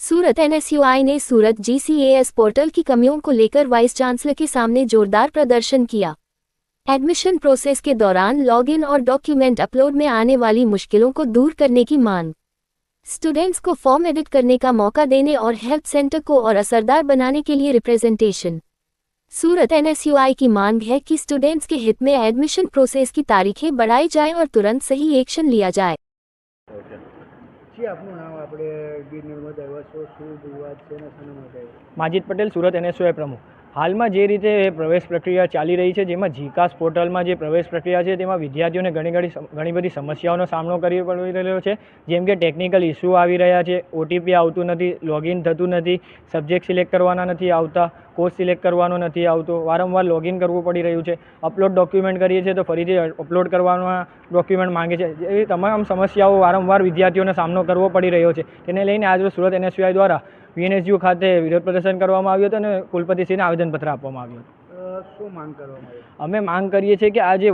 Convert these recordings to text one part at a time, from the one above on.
सूरत NSUI ने सूरत जीसीएएस portal की कमियों को लेकर वाइस चांसलर के सामने जोरदार प्रदर्शन किया। एडमिशन प्रोसेस के दौरान लॉगिन और डॉक्यूमेंट अपलोड में आने वाली मुश्किलों को दूर करने की मांग, स्टूडेंट्स को फॉर्म एडिट करने का मौका देने और हेल्प सेंटर को और असरदार बनाने के लिए रिप्रेजेंटेशन। सूरत एनएसयूआई की मांग है कि स्टूडेंट्स के हित में एडमिशन प्रोसेस की तारीखें बढ़ाई जाएं और तुरंत सही एक्शन लिया जाए। माजिद पटेल, सूरत एनएसयूआई प्रमुख। हाल में जे रीते प्रवेश प्रक्रिया चाली रही है, जेमां जीकास पोर्टल में जो प्रवेश प्रक्रिया है तेमां विद्यार्थीओने घणी बधी समस्याओं सामनो करवो पड़ी रह्यो छे। जेम के टेक्निकल इश्यू आवी रह्या छे, ओटीपी आवतुं नथी, लॉगिन थतुं नथी, सब्जेक्ट सिलेक्ट करवाना नथी आवता, कोर्स सिलेक्ट करवानो नथी आवतो, वारंवार लॉगिन करवुं पड़ी रह्युं छे। अपलोड डॉक्यूमेंट करीए छीए तो फरीथी अपलोड करवाना डॉक्यूमेंट मांगे छे। ए तमाम समस्याओं वारंवार विद्यार्थीओने सामनो करवो पड़ी रह्यो छे। तेने लईने आज सूरत एनएसयूआई द्वारा वीएनएसयू खाते विरोध प्रदर्शन करवामां આવ્યું હતું અને કુલપતિશ્રીને આવેદનપત્ર આપવામાં આવ્યું હતું। શું માંગ કરવામાં આવી? અમે માંગ કરીએ છીએ કે આ જે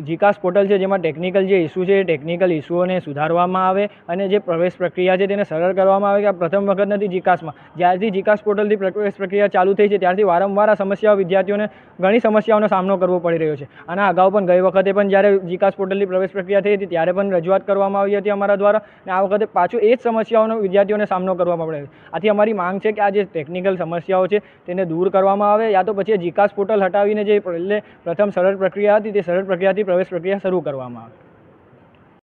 જીકાસ પોર્ટલ છે જેમાં ટેકનિકલ જે ઇસ્યુ છે એ ટેકનિકલ ઇસ્યુઓને સુધારવામાં આવે અને જે પ્રવેશ પ્રક્રિયા છે તેને સરળ કરવામાં આવે કે આ પ્રથમ વખત નથી જીકાસમાં। જ્યારથી જીકાસ પોર્ટલથી પ્રવેશ પ્રક્રિયા ચાલુ થઈ છે ત્યારથી વારંવાર આ સમસ્યાઓ વિદ્યાર્થીઓને ઘણી સમસ્યાઓનો સામનો કરવો પડી રહ્યો છે। અને અગાઉ પણ ગઈ વખતે પણ જ્યારે જીકાસ પોર્ટલની પ્રવેશ પ્રક્રિયા થઈ હતી ત્યારે પણ રજૂઆત કરવામાં આવી હતી અમારા દ્વારા અને આ વખતે પાછું એ જ સમસ્યાઓનો વિદ્યાર્થીઓને સામનો કરવામાં પડે છે। આથી અમારી માંગ છે કે આ જે ટેકનિકલ સમસ્યાઓ છે તેને દૂર કરવામાં આવે યા તો પછી જીકાસ પોર્ટલ હટાવીને જે પ્રથમ સરળ પ્રક્રિયા હતી તે સરળ પ્રક્રિયાથી પ્રવેશ પ્રક્રિયા શરૂ કરવામાં આવે।